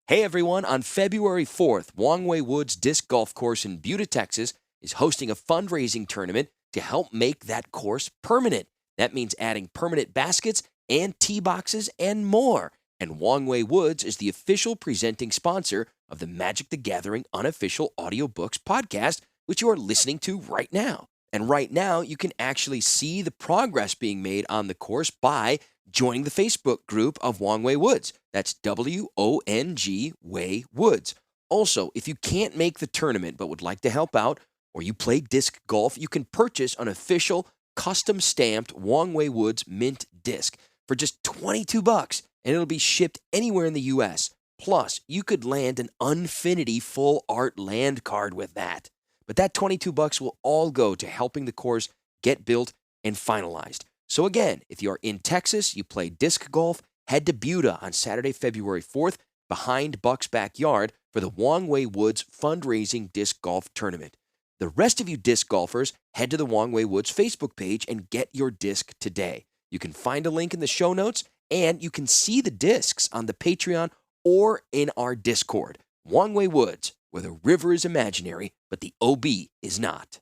Hey everyone, on February 4th, Wong Woods Disc Golf Course in Buda, Texas is hosting a fundraising tournament to help make that course permanent. That means adding permanent baskets and tee boxes and more. And Wong Woods is the official presenting sponsor of the Magic the Gathering unofficial audiobooks podcast, which you are listening to right now. And right now, you can actually see the progress being made on the course by joining the Facebook group of Wong Woods. That's W-O-N-G Way Woods. Also, if you can't make the tournament but would like to help out, or you play disc golf, you can purchase an official custom-stamped Wong Woods mint disc for just $22, and it'll be shipped anywhere in the U.S. Plus, you could land an Unfinity full art land card with that. But that $22 will all go to helping the course get built and finalized. So again, if you are in Texas, you play disc golf, head to Buda on Saturday, February 4th, behind Buck's backyard for the Wong Woods fundraising disc golf tournament. The rest of you disc golfers, head to the Wong Woods Facebook page and get your disc today. You can find a link in the show notes, and you can see the discs on the Patreon or in our Discord. Wong Woods, where the river is imaginary, but the OB is not.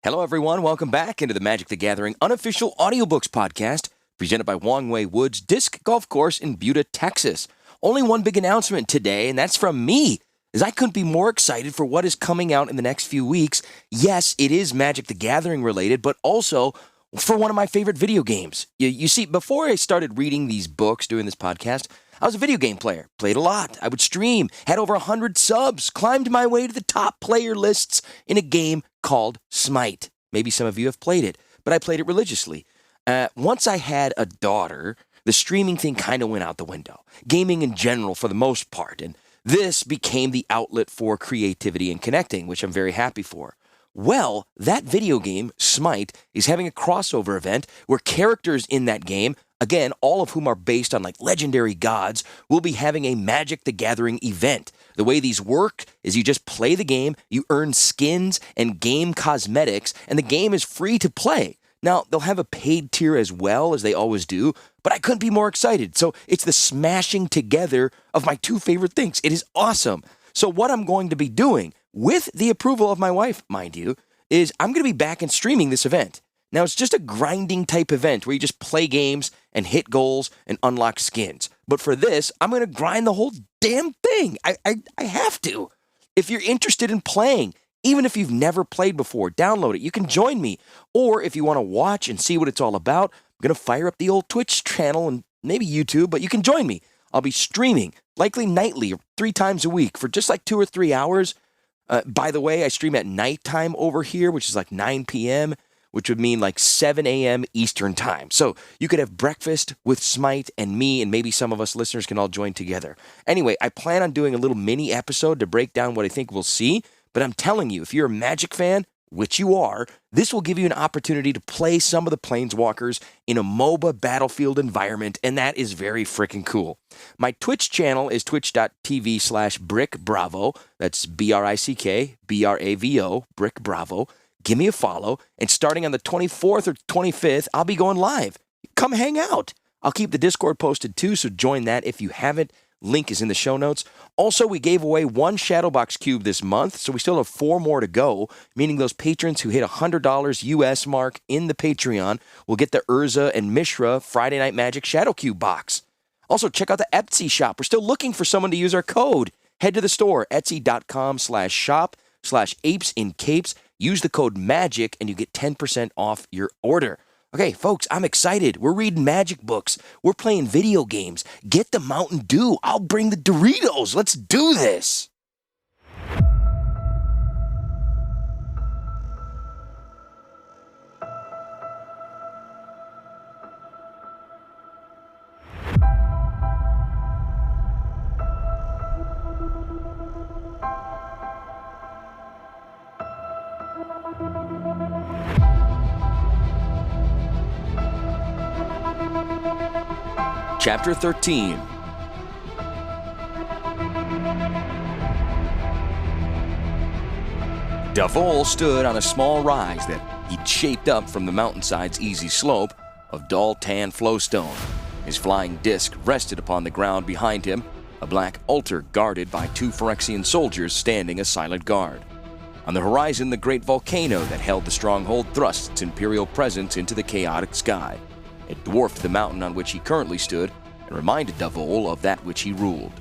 Hello, everyone. Welcome back into the Magic the Gathering unofficial audiobooks podcast presented by Wong Woods Disc Golf Course in Buda, Texas. Only one big announcement today, and that's from me, as I couldn't be more excited for what is coming out in the next few weeks. Yes, it is Magic the Gathering related, but also for one of my favorite video games. You see, before I started reading these books, doing this podcast, I was a video game player, played a lot. I would stream, had over 100 subs, climbed my way to the top player lists in a game called Smite. Maybe some of you have played it, but I played it religiously. Once I had a daughter, the streaming thing kind of went out the window. Gaming in general for the most part, and this became the outlet for creativity and connecting, which I'm very happy for. Well, that video game, Smite, is having a crossover event where characters in that game, again, all of whom are based on like legendary gods, will be having a Magic the Gathering event. The way these work is you just play the game, you earn skins and game cosmetics, and the game is free to play. Now, they'll have a paid tier as well, as they always do, but I couldn't be more excited. So it's the smashing together of my two favorite things. It is awesome. So what I'm going to be doing, with the approval of my wife, mind you, is I'm going to be back and streaming this event. Now, it's just a grinding type event where you just play games and hit goals and unlock skins. But for this, I'm going to grind the whole damn thing. I have to. If you're interested in playing, even if you've never played before, download it. You can join me. Or if you want to watch and see what it's all about, I'm going to fire up the old Twitch channel and maybe YouTube, but you can join me. I'll be streaming, likely nightly or 3 times a week for just like 2 or 3 hours. By the way, I stream at nighttime over here, which is like 9 p.m., which would mean like 7 a.m. Eastern time. So you could have breakfast with Smite and me, and maybe some of us listeners can all join together. Anyway, I plan on doing a little mini episode to break down what I think we'll see, but I'm telling you, if you're a Magic fan, which you are, this will give you an opportunity to play some of the Planeswalkers in a MOBA battlefield environment, and that is very freaking cool. My Twitch channel is twitch.tv/BrickBravo. That's BRICK, Brick Bravo. Give me a follow, and starting on the 24th or 25th, I'll be going live. Come hang out. I'll keep the Discord posted too, so join that if you haven't. Link is in the show notes. Also, we gave away 1 Shadowbox Cube this month, so we still have 4 more to go, meaning those patrons who hit $100 US mark in the Patreon will get the Urza and Mishra Friday Night Magic Shadow Cube box. Also, check out the Etsy shop. We're still looking for someone to use our code. Head to the store, etsy.com/shop/apesincapes. Use the code MAGIC, and you get 10% off your order. Okay, folks, I'm excited. We're reading Magic books. We're playing video games. Get the Mountain Dew. I'll bring the Doritos. Let's do this. Chapter 13. Davol stood on a small rise that he'd shaped up from the mountainside's easy slope of dull tan flowstone. His flying disc rested upon the ground behind him, a black altar guarded by 2 Phyrexian soldiers standing a silent guard. On the horizon, the great volcano that held the stronghold thrust its imperial presence into the chaotic sky. It dwarfed the mountain on which he currently stood and reminded Davol of that which he ruled.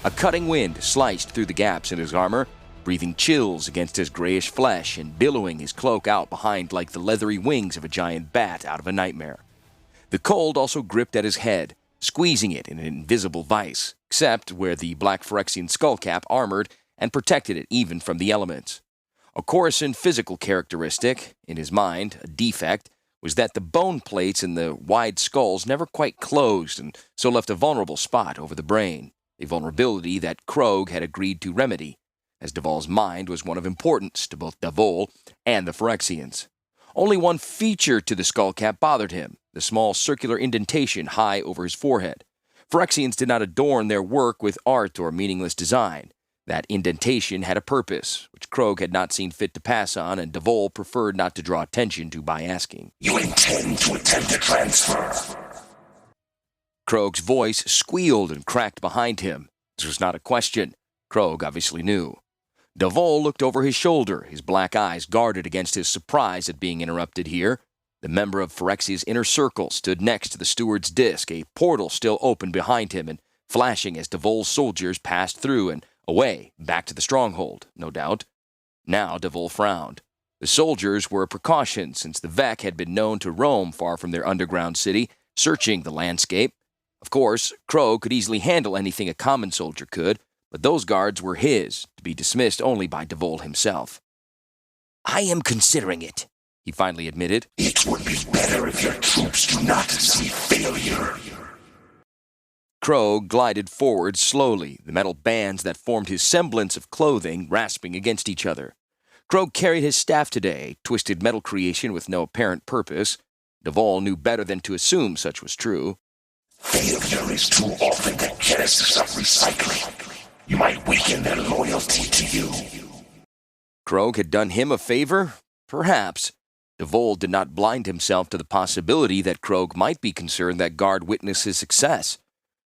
A cutting wind sliced through the gaps in his armor, breathing chills against his grayish flesh and billowing his cloak out behind like the leathery wings of a giant bat out of a nightmare. The cold also gripped at his head, squeezing it in an invisible vice, except where the black Phyrexian skullcap armored and protected it even from the elements. A Coruscant physical characteristic, in his mind a defect, was that the bone plates in the wide skulls never quite closed and so left a vulnerable spot over the brain, a vulnerability that Krogh had agreed to remedy, as Davol's mind was one of importance to both Davol and the Phyrexians. Only one feature to the skullcap bothered him, the small circular indentation high over his forehead. Phyrexians did not adorn their work with art or meaningless design. That indentation had a purpose, which Krogh had not seen fit to pass on, and Davol preferred not to draw attention to by asking. You intend to attempt a transfer? Krogh's voice squealed and cracked behind him. This was not a question. Krogh obviously knew. Davol looked over his shoulder, his black eyes guarded against his surprise at being interrupted here. The member of Phyrexia's inner circle stood next to the steward's disc, a portal still open behind him and flashing as Davol's soldiers passed through and away, back to the stronghold, no doubt. Now Davol frowned. The soldiers were a precaution, since the Vec had been known to roam far from their underground city, searching the landscape. Of course, Krogh could easily handle anything a common soldier could, but those guards were his, to be dismissed only by Davol himself. I am considering it, he finally admitted. It would be better if your troops do not see failure. Krogh glided forward slowly, the metal bands that formed his semblance of clothing rasping against each other. Krogh carried his staff today, a twisted metal creation with no apparent purpose. Davol knew better than to assume such was true. Failure is too often the genesis of recycling. You might weaken their loyalty to you. Krogh had done him a favor? Perhaps. Davol did not blind himself to the possibility that Krogh might be concerned that Guard witnessed his success.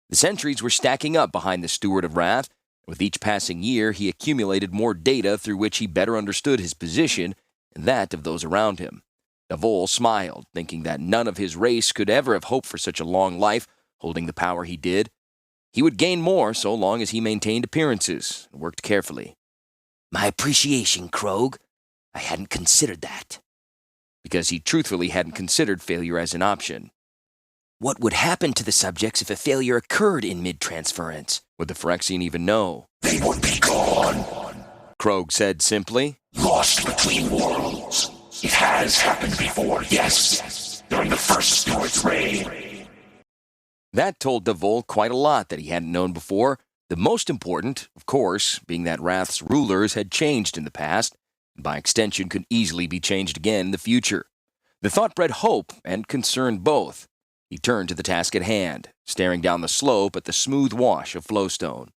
The sentries were stacking up behind the Steward of Wrath. With each passing year, he accumulated more data through which he better understood his position and that of those around him. Davol smiled, thinking that none of his race could ever have hoped for such a long life, holding the power he did. He would gain more so long as he maintained appearances and worked carefully. My appreciation, Krogh. I hadn't considered that. Because he truthfully hadn't considered failure as an option. What would happen to the subjects if a failure occurred in mid-transference? Would the Phyrexian even know? They would be gone, Krogh said simply. Lost between worlds. It has happened before, yes, during the first Steward's reign. That told Davol quite a lot that he hadn't known before. The most important, of course, being that Wrath's rulers had changed in the past, and by extension could easily be changed again in the future. The thought bred hope and concern both. He turned to the task at hand, staring down the slope at the smooth wash of flowstone.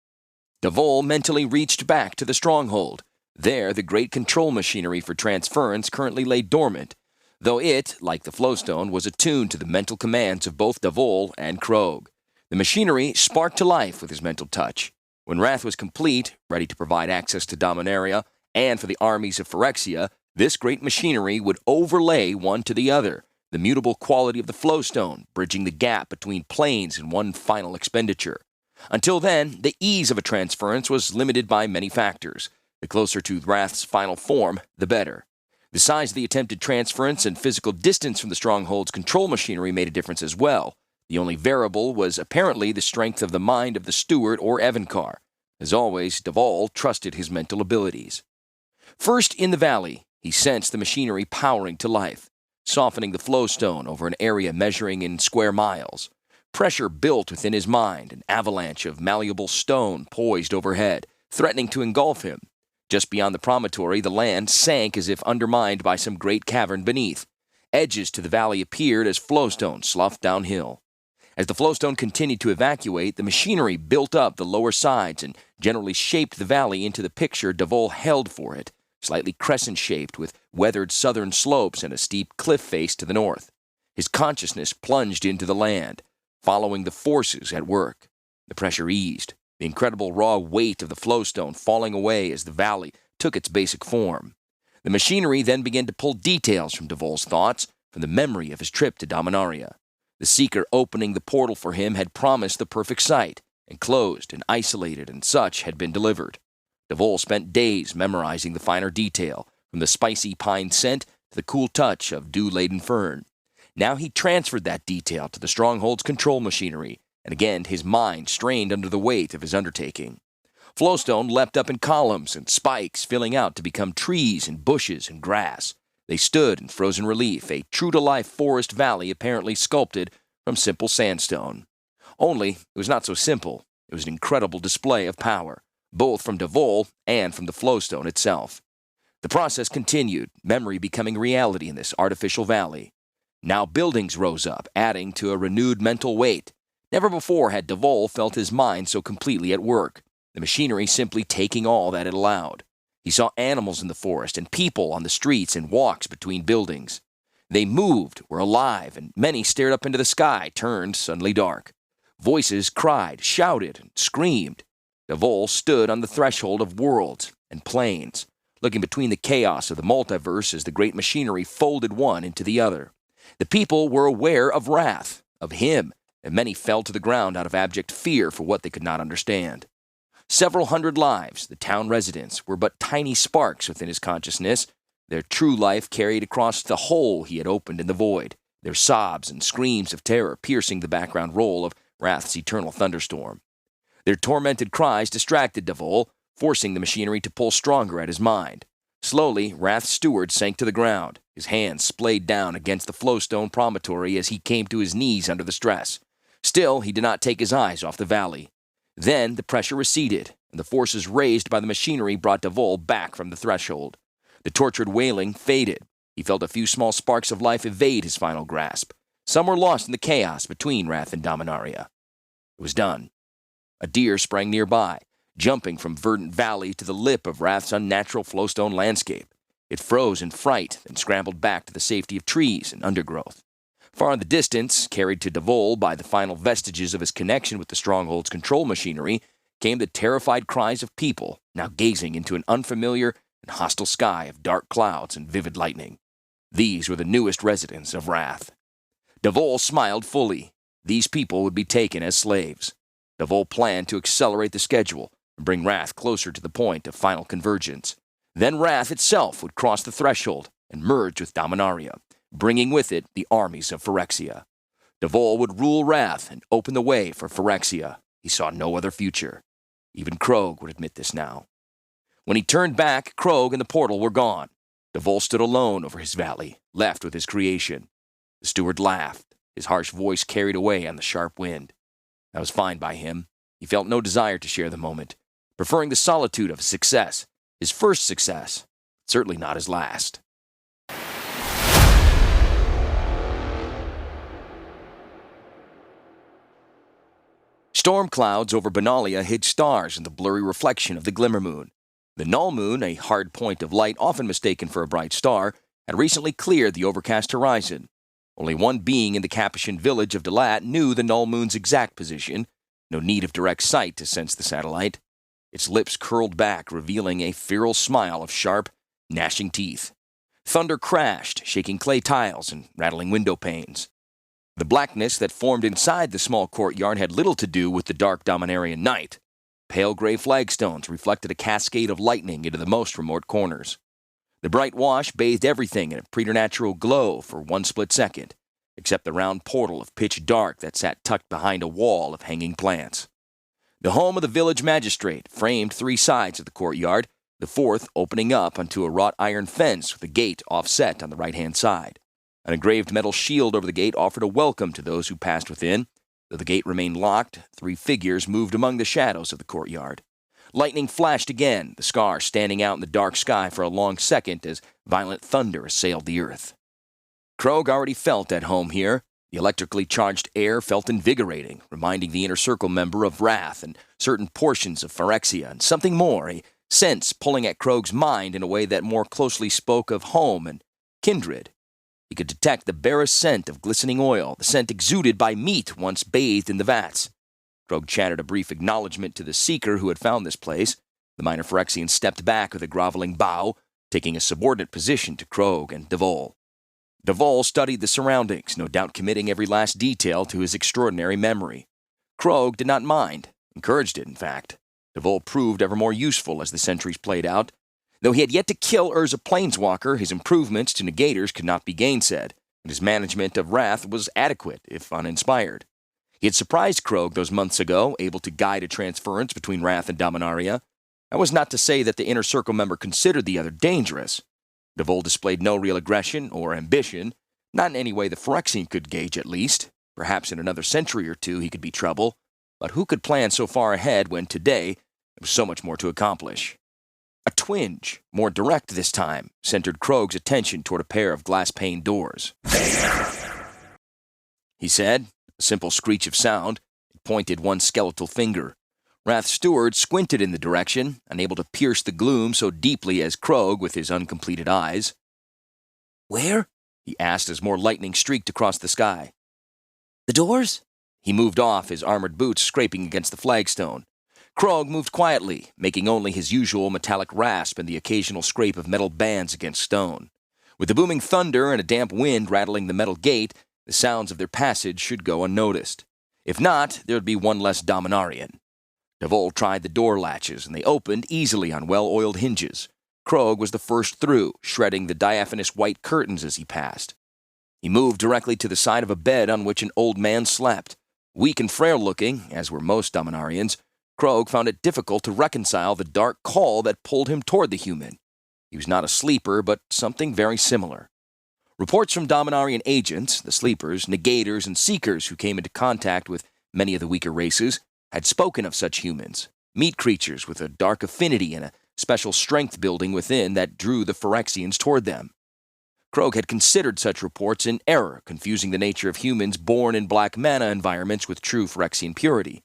Davol mentally reached back to the stronghold. There, the great control machinery for transference currently lay dormant, though it, like the flowstone, was attuned to the mental commands of both Davol and Krogh. The machinery sparked to life with his mental touch. When Wrath was complete, ready to provide access to Dominaria and for the armies of Phyrexia, this great machinery would overlay one to the other, the mutable quality of the flowstone, bridging the gap between planes in one final expenditure. Until then, the ease of a transference was limited by many factors. The closer to Wrath's final form, the better. The size of the attempted transference and physical distance from the stronghold's control machinery made a difference as well. The only variable was apparently the strength of the mind of the steward or Evankar. As always, Davol trusted his mental abilities. First in the valley, he sensed the machinery powering to life, softening the flowstone over an area measuring in square miles. Pressure built within his mind, an avalanche of malleable stone poised overhead, threatening to engulf him. Just beyond the promontory, the land sank as if undermined by some great cavern beneath. Edges to the valley appeared as flowstone sloughed downhill. As the flowstone continued to evacuate, the machinery built up the lower sides and generally shaped the valley into the picture Davol held for it, slightly crescent-shaped with weathered southern slopes and a steep cliff face to the north. His consciousness plunged into the land, following the forces at work. The pressure eased. the incredible raw weight of the flowstone falling away as the valley took its basic form. The machinery then began to pull details from Devol's thoughts, from the memory of his trip to Dominaria. The Seeker opening the portal for him had promised the perfect site, enclosed and isolated, and such had been delivered. Devol spent days memorizing the finer detail, from the spicy pine scent to the cool touch of dew-laden fern. Now he transferred that detail to the stronghold's control machinery, and again his mind strained under the weight of his undertaking. Flowstone leapt up in columns and spikes, filling out to become trees and bushes and grass. They stood in frozen relief, a true-to-life forest valley apparently sculpted from simple sandstone. Only, it was not so simple. It was an incredible display of power, both from Devol and from the flowstone itself. The process continued, memory becoming reality in this artificial valley. Now buildings rose up, adding to a renewed mental weight. Never before had Devol felt his mind so completely at work, the machinery simply taking all that it allowed. He saw animals in the forest and people on the streets and walks between buildings. They moved, were alive, and many stared up into the sky, turned suddenly dark. Voices cried, shouted, and screamed. Devol stood on the threshold of worlds and planes, looking between the chaos of the multiverse as the great machinery folded one into the other. The people were aware of wrath, of him, and many fell to the ground out of abject fear for what they could not understand. Several hundred lives, the town residents, were but tiny sparks within his consciousness, their true life carried across the hole he had opened in the void, their sobs and screams of terror piercing the background roll of Wrath's eternal thunderstorm. Their tormented cries distracted Devol, forcing the machinery to pull stronger at his mind. Slowly, Wrath's steward sank to the ground, his hands splayed down against the flowstone promontory as he came to his knees under the stress. Still, he did not take his eyes off the valley. Then the pressure receded, and the forces raised by the machinery brought Devol back from the threshold. The tortured wailing faded. He felt a few small sparks of life evade his final grasp. Some were lost in the chaos between Wrath and Dominaria. It was done. A deer sprang nearby, jumping from verdant valley to the lip of Wrath's unnatural flowstone landscape. It froze in fright, then scrambled back to the safety of trees and undergrowth. Far in the distance, carried to Devol by the final vestiges of his connection with the stronghold's control machinery, came the terrified cries of people, now gazing into an unfamiliar and hostile sky of dark clouds and vivid lightning. These were the newest residents of Wrath. Devol smiled fully. These people would be taken as slaves. Devol planned to accelerate the schedule and bring Wrath closer to the point of final convergence. Then Wrath itself would cross the threshold and merge with Dominaria, bringing with it the armies of Phyrexia. Devol would rule Wrath and open the way for Phyrexia. He saw no other future. Even Krog would admit this now. When he turned back, Krog and the portal were gone. Devol stood alone over his valley, left with his creation. The steward laughed, his harsh voice carried away on the sharp wind. That was fine by him. He felt no desire to share the moment, preferring the solitude of success, his first success, certainly not his last. Storm clouds over Benalia hid stars in the blurry reflection of the glimmer moon. The null moon, a hard point of light often mistaken for a bright star, had recently cleared the overcast horizon. Only one being in the Capuchin village of Delat knew the null moon's exact position. No need of direct sight to sense the satellite. Its lips curled back, revealing a feral smile of sharp, gnashing teeth. Thunder crashed, shaking clay tiles and rattling window panes. The blackness that formed inside the small courtyard had little to do with the dark Dominarian night. Pale gray flagstones reflected a cascade of lightning into the most remote corners. The bright wash bathed everything in a preternatural glow for one split second, except the round portal of pitch dark that sat tucked behind a wall of hanging plants. The home of the village magistrate framed three sides of the courtyard, the fourth opening up onto a wrought iron fence with a gate offset on the right-hand side. An engraved metal shield over the gate offered a welcome to those who passed within. Though the gate remained locked, three figures moved among the shadows of the courtyard. Lightning flashed again, the scar standing out in the dark sky for a long second as violent thunder assailed the earth. Krog already felt at home here. The electrically charged air felt invigorating, reminding the Inner Circle member of Wrath and certain portions of Phyrexia, and something more, a sense pulling at Krog's mind in a way that more closely spoke of home and kindred. He could detect the barest scent of glistening oil, the scent exuded by meat once bathed in the vats. Krogh chattered a brief acknowledgement to the seeker who had found this place. The minor Phyrexian stepped back with a groveling bow, taking a subordinate position to Krogh and Devol. Devol studied the surroundings, no doubt committing every last detail to his extraordinary memory. Krogh did not mind, encouraged it, in fact. Devol proved ever more useful as the centuries played out. Though he had yet to kill Urza Planeswalker, his improvements to negators could not be gainsaid, and his management of Wrath was adequate, if uninspired. He had surprised Krogh those months ago, able to guide a transference between Wrath and Dominaria. That was not to say that the Inner Circle member considered the other dangerous. Devol displayed no real aggression or ambition, not in any way the Phyrexian could gauge at least. Perhaps in another century or two he could be trouble, but who could plan so far ahead when today there was so much more to accomplish? A twinge, more direct this time, centered Krogh's attention toward a pair of glass-paned doors. There, He said, a simple screech of sound. It pointed one skeletal finger. Wrath's steward squinted in the direction, unable to pierce the gloom so deeply as Krogh with his uncompleted eyes. Where? He asked as more lightning streaked across the sky. The doors? He moved off, his armored boots scraping against the flagstone. Krogh moved quietly, making only his usual metallic rasp and the occasional scrape of metal bands against stone. With the booming thunder and a damp wind rattling the metal gate, the sounds of their passage should go unnoticed. If not, there would be one less Dominarian. Devol tried the door latches, and they opened easily on well-oiled hinges. Krogh was the first through, shredding the diaphanous white curtains as he passed. He moved directly to the side of a bed on which an old man slept. Weak and frail-looking, as were most Dominarians, Krogh found it difficult to reconcile the dark call that pulled him toward the human. He was not a sleeper, but something very similar. Reports from Dominarian agents, the sleepers, negators, and seekers who came into contact with many of the weaker races, had spoken of such humans, meat creatures with a dark affinity and a special strength building within that drew the Phyrexians toward them. Krogh had considered such reports in error, confusing the nature of humans born in black mana environments with true Phyrexian purity.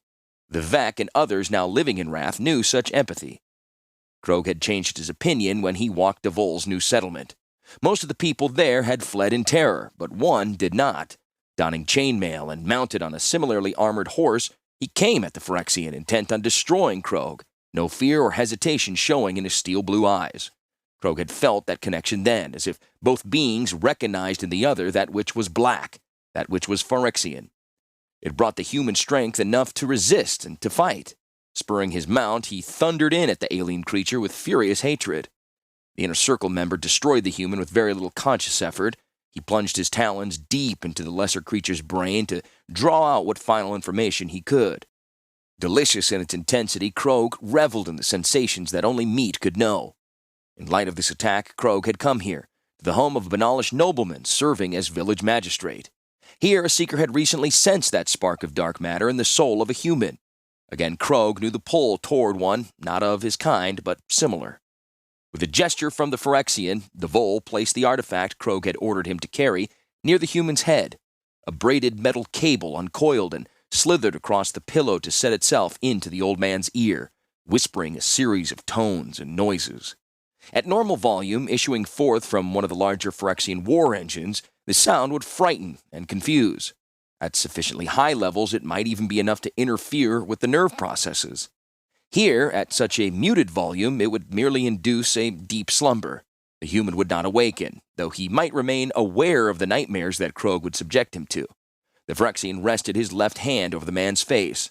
The Vec and others now living in Wrath knew such empathy. Krogh had changed his opinion when he walked Devol's new settlement. Most of the people there had fled in terror, but one did not. Donning chainmail and mounted on a similarly armored horse, he came at the Phyrexian, intent on destroying Krogh, no fear or hesitation showing in his steel-blue eyes. Krogh had felt that connection then, as if both beings recognized in the other that which was black, that which was Phyrexian. It brought the human strength enough to resist and to fight. Spurring his mount, he thundered in at the alien creature with furious hatred. The Inner Circle member destroyed the human with very little conscious effort. He plunged his talons deep into the lesser creature's brain to draw out what final information he could. Delicious in its intensity, Krogh reveled in the sensations that only meat could know. In light of this attack, Krogh had come here, to the home of a Benalish nobleman serving as village magistrate. Here, a seeker had recently sensed that spark of dark matter in the soul of a human. Again, Krogh knew the pull toward one, not of his kind, but similar. With a gesture from the Phyrexian, Devol placed the artifact Krogh had ordered him to carry near the human's head. A braided metal cable uncoiled and slithered across the pillow to set itself into the old man's ear, whispering a series of tones and noises. At normal volume, issuing forth from one of the larger Phyrexian war engines, the sound would frighten and confuse. At sufficiently high levels, it might even be enough to interfere with the nerve processes. Here, at such a muted volume, it would merely induce a deep slumber. The human would not awaken, though he might remain aware of the nightmares that Krogh would subject him to. The Phyrexian rested his left hand over the man's face,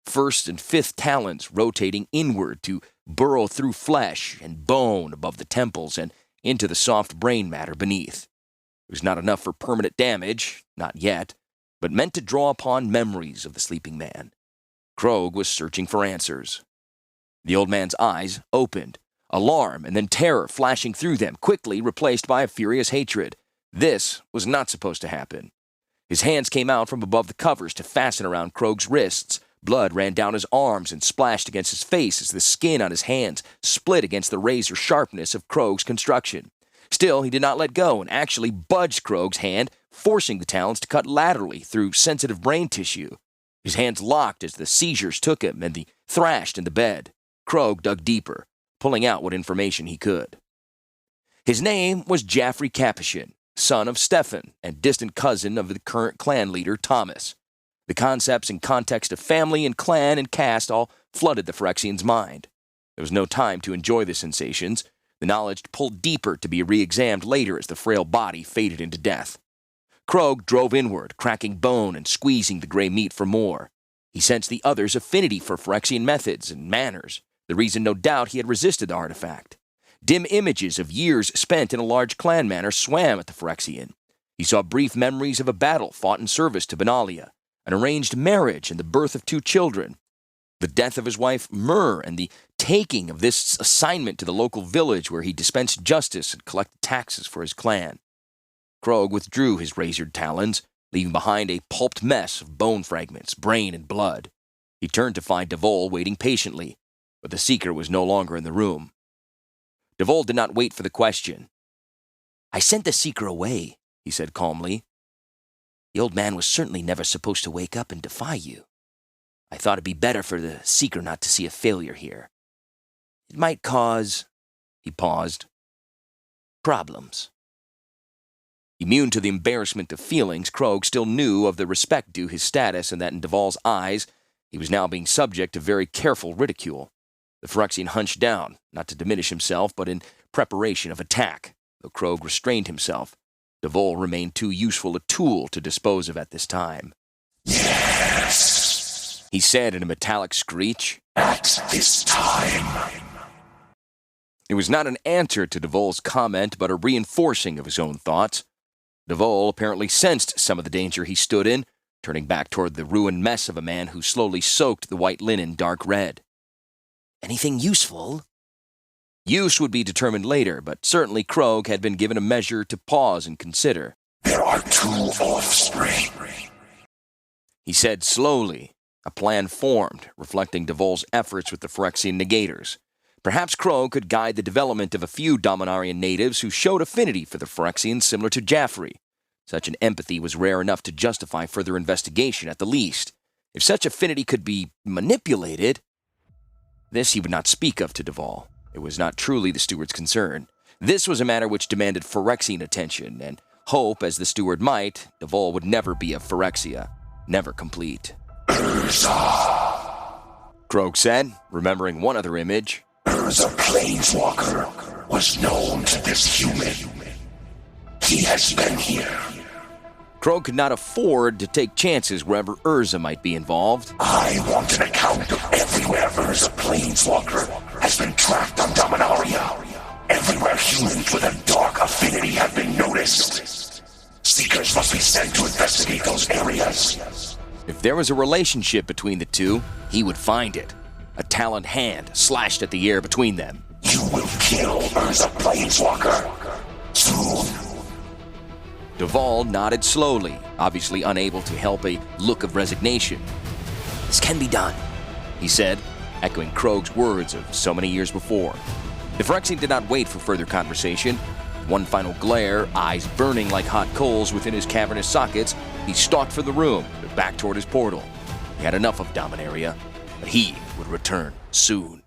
first and fifth talons rotating inward to burrow through flesh and bone above the temples and into the soft brain matter beneath. It was not enough for permanent damage, not yet, but meant to draw upon memories of the sleeping man. Krogh was searching for answers. The old man's eyes opened, alarm and then terror flashing through them, quickly replaced by a furious hatred. This was not supposed to happen. His hands came out from above the covers to fasten around Krogh's wrists. Blood ran down his arms and splashed against his face as the skin on his hands split against the razor sharpness of Krogh's construction. Still, he did not let go and actually budged Krogh's hand, forcing the talons to cut laterally through sensitive brain tissue. His hands locked as the seizures took him and he thrashed in the bed. Krogh dug deeper, pulling out what information he could. His name was Jaffrey Capuchin, son of Stefan and distant cousin of the current clan leader Thomas. The concepts and context of family and clan and caste all flooded the Phyrexian's mind. There was no time to enjoy the sensations. The knowledge pulled deeper to be re-examined later as the frail body faded into death. Krogh drove inward, cracking bone and squeezing the gray meat for more. He sensed the other's affinity for Phyrexian methods and manners, the reason no doubt he had resisted the artifact. Dim images of years spent in a large clan manor swam at the Phyrexian. He saw brief memories of a battle fought in service to Benalia, an arranged marriage and the birth of 2 children, the death of his wife Myr, and the taking of this assignment to the local village where he dispensed justice and collected taxes for his clan. Krogh withdrew his razored talons, leaving behind a pulped mess of bone fragments, brain, and blood. He turned to find Devol waiting patiently, but the Seeker was no longer in the room. Devol did not wait for the question. I sent the Seeker away, he said calmly. The old man was certainly never supposed to wake up and defy you. I thought it'd be better for the Seeker not to see a failure here. It might cause, he paused, problems. Immune to the embarrassment of feelings, Krogh still knew of the respect due his status and that in Devol's eyes, he was now being subject to very careful ridicule. The Phyrexian hunched down, not to diminish himself, but in preparation of attack. Though Krogh restrained himself, Devol remained too useful a tool to dispose of at this time. Yes, he said in a metallic screech. At this time. It was not an answer to Devol's comment, but a reinforcing of his own thoughts. Devol apparently sensed some of the danger he stood in, turning back toward the ruined mess of a man who slowly soaked the white linen dark red. Anything useful? Use would be determined later, but certainly Krogh had been given a measure to pause and consider. There are 2 offspring, he said slowly. A plan formed, reflecting Devol's efforts with the Phyrexian negators. Perhaps Krogh could guide the development of a few Dominarian natives who showed affinity for the Phyrexians similar to Jaffrey. Such an empathy was rare enough to justify further investigation at the least. If such affinity could be manipulated... This he would not speak of to Devol. It was not truly the steward's concern. This was a matter which demanded Phyrexian attention, and hope, as the steward might, Devol would never be of Phyrexia, never complete. Urza, Krogh said, remembering one other image. Urza Planeswalker was known to this human. He has been here. Krogh could not afford to take chances wherever Urza might be involved. I want an account of everywhere Urza Planeswalker has been tracked on Dominaria. Everywhere humans with a dark affinity have been noticed. Seekers must be sent to investigate those areas. If there was a relationship between the two, he would find it. A taloned hand slashed at the air between them. You will kill Urza Planeswalker. Soon. Devol nodded slowly, obviously unable to help a look of resignation. This can be done, he said, echoing Krogh's words of so many years before. The Phyrexian did not wait for further conversation. One final glare, eyes burning like hot coals within his cavernous sockets, he stalked for the room, back toward his portal. He had enough of Dominaria, but he would return soon.